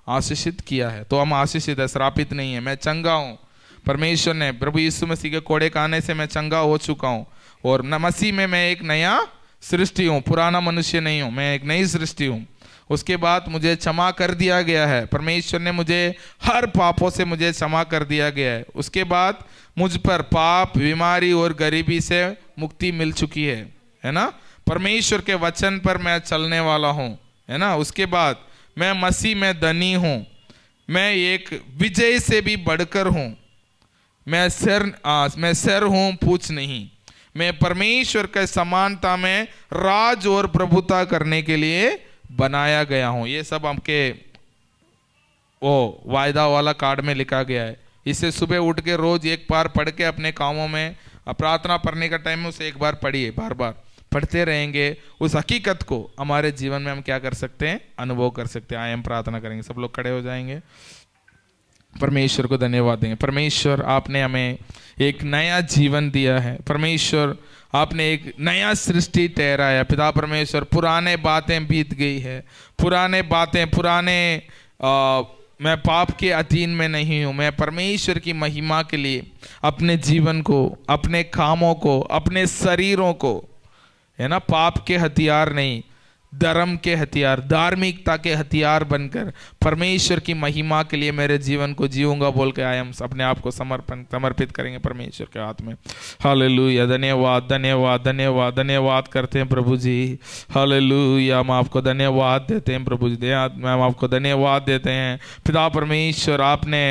आशीषित किया है, तो हम आशीषित है, श्रापित नहीं है। मैं चंगा हूँ, परमेश्वर ने प्रभु यीशु मसीह के कोड़े खाने से मैं चंगा हो चुका हूँ, और मसीह में मैं एक नया सृष्टि हूँ, पुराना मनुष्य नहीं हूँ, मैं एक नई सृष्टि हूँ। उसके बाद मुझे क्षमा कर दिया गया है, परमेश्वर ने मुझे हर पापों से मुझे क्षमा कर दिया गया है। उसके बाद मुझ पर पाप, बीमारी और गरीबी से मुक्ति मिल चुकी है ना। परमेश्वर के वचन पर मैं चलने वाला हूँ, है ना। उसके बाद मैं मसीह में धनी हूँ, मैं एक विजय से भी बढ़कर हूँ, मैं सिर हूँ, पूछ नहीं। मैं परमेश्वर के समानता में राज और प्रभुता करने के लिए बनाया गया हूं। ये सब आपके वो वायदा वाला कार्ड में लिखा गया है। इसे सुबह उठ के रोज एक बार पढ़ के अपने कामों में, प्रार्थना पढ़ने का टाइम में उसे एक बार पढ़िए, बार बार पढ़ते रहेंगे। उस हकीकत को हमारे जीवन में हम क्या कर सकते हैं, अनुभव कर सकते हैं। आए हम प्रार्थना करेंगे, सब लोग खड़े हो जाएंगे, परमेश्वर को धन्यवाद देंगे। परमेश्वर आपने हमें एक नया जीवन दिया है, परमेश्वर आपने एक नया सृष्टि ठहराया। पिता परमेश्वर, पुराने बातें बीत गई है, मैं पाप के अधीन में नहीं हूँ। मैं परमेश्वर की महिमा के लिए अपने जीवन को, अपने कामों को, अपने शरीरों को, है ना, पाप के हथियार नहीं, धर्म के हथियार, धार्मिकता के हथियार बनकर परमेश्वर की महिमा के लिए मेरे जीवन को जीऊंगा बोल के आए हम अपने आप को समर्पित करेंगे परमेश्वर के हाथ में। हालेलुया, धन्यवाद धन्यवाद धन्यवाद धन्यवाद करते हैं प्रभु जी। हालेलुया, हम आपको धन्यवाद देते हैं प्रभु जी, हम आपको धन्यवाद देते हैं। पिता परमेश्वर, आपने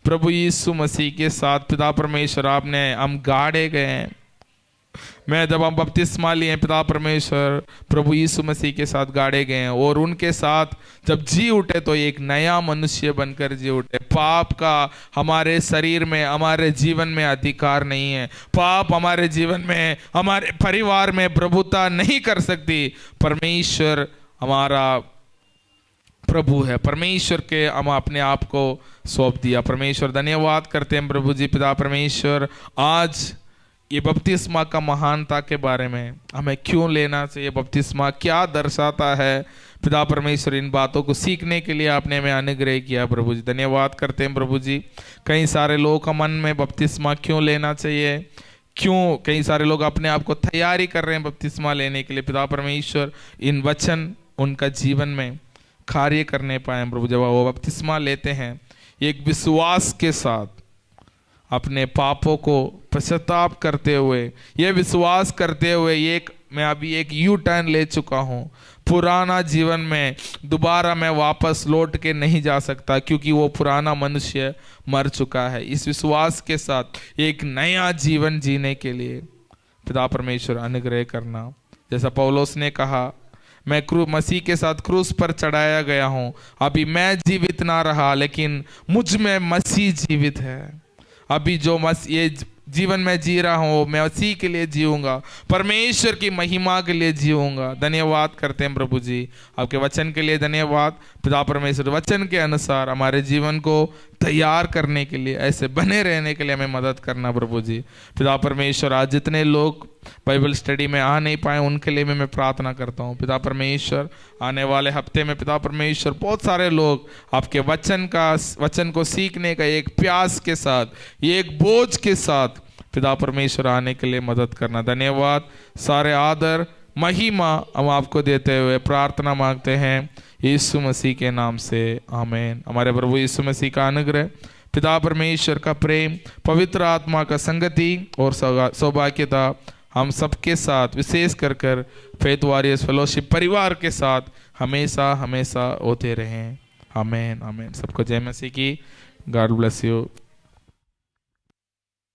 प्रभु यीशु मसीह के साथ, पिता परमेश्वर, आपने हम गाड़े गए हैं। मैं जब हम बपतिस्मा लिए पिता परमेश्वर, प्रभु यीशु मसीह के साथ गाड़े गए हैं, और उनके साथ जब जी उठे तो एक नया मनुष्य बनकर जी उठे। पाप का हमारे शरीर में, हमारे जीवन में अधिकार नहीं है। पाप हमारे जीवन में, हमारे परिवार में प्रभुता नहीं कर सकती। परमेश्वर हमारा प्रभु है, परमेश्वर के हम अपने आप को सौंप दिया। परमेश्वर धन्यवाद करते हैं प्रभु जी। पिता परमेश्वर, आज ये बपतिस्मा का महानता के बारे में हमें क्यों लेना चाहिए, बपतिस्मा क्या दर्शाता है, पिता परमेश्वर, इन बातों को सीखने के लिए आपने हमें अनुग्रह किया प्रभु जी। धन्यवाद करते हैं प्रभु जी। कई सारे लोग का मन में बपतिस्मा क्यों लेना चाहिए, क्यों कई सारे लोग अपने आप को तैयारी कर रहे हैं बपतिस्मा लेने के लिए। पिता परमेश्वर, इन वचन उनका जीवन में कार्य करने पाए प्रभु। जब वो बपतिस्मा लेते हैं एक विश्वास के साथ, अपने पापों को पश्चाताप करते हुए, ये विश्वास करते हुए एक मैं अभी एक यू टर्न ले चुका हूँ, पुराना जीवन में दोबारा मैं वापस लौट के नहीं जा सकता क्योंकि वो पुराना मनुष्य मर चुका है। इस विश्वास के साथ एक नया जीवन जीने के लिए पिता परमेश्वर अनुग्रह करना। जैसा पौलुस ने कहा, मैं मसीह के साथ क्रूस पर चढ़ाया गया हूँ, अभी मैं जीवित ना रहा लेकिन मुझ में मसीह जीवित है। अभी जो ये जीवन में जी रहा हूँ मैं मसीह के लिए जीऊंगा, परमेश्वर की महिमा के लिए जीऊंगा। धन्यवाद करते हैं प्रभु जी, आपके वचन के लिए धन्यवाद। पिता परमेश्वर, वचन के अनुसार हमारे जीवन को तैयार करने के लिए, ऐसे बने रहने के लिए हमें मदद करना प्रभु जी। पिता परमेश्वर, आज जितने लोग बाइबल स्टडी में आ नहीं पाए उनके लिए मैं प्रार्थना करता हूँ। पिता परमेश्वर, आने वाले हफ्ते में पिता परमेश्वर बहुत सारे लोग आपके वचन को सीखने का एक प्यास के साथ, एक बोझ के साथ पिता परमेश्वर आने के लिए मदद करना। धन्यवाद, सारे आदर महिमा हम आपको देते हुए प्रार्थना मांगते हैं यीशु मसीह के नाम से, आमीन। हमारे प्रभु यीशु मसीह का अनुग्रह, पिता परमेश्वर का प्रेम, पवित्र आत्मा का संगति और सौभाग्यता हम सबके साथ, विशेष कर फेथ वॉरियर्स फेलोशिप परिवार के साथ हमेशा हमेशा होते रहें। आमीन आमीन। सबको जय मसीह की। God bless you.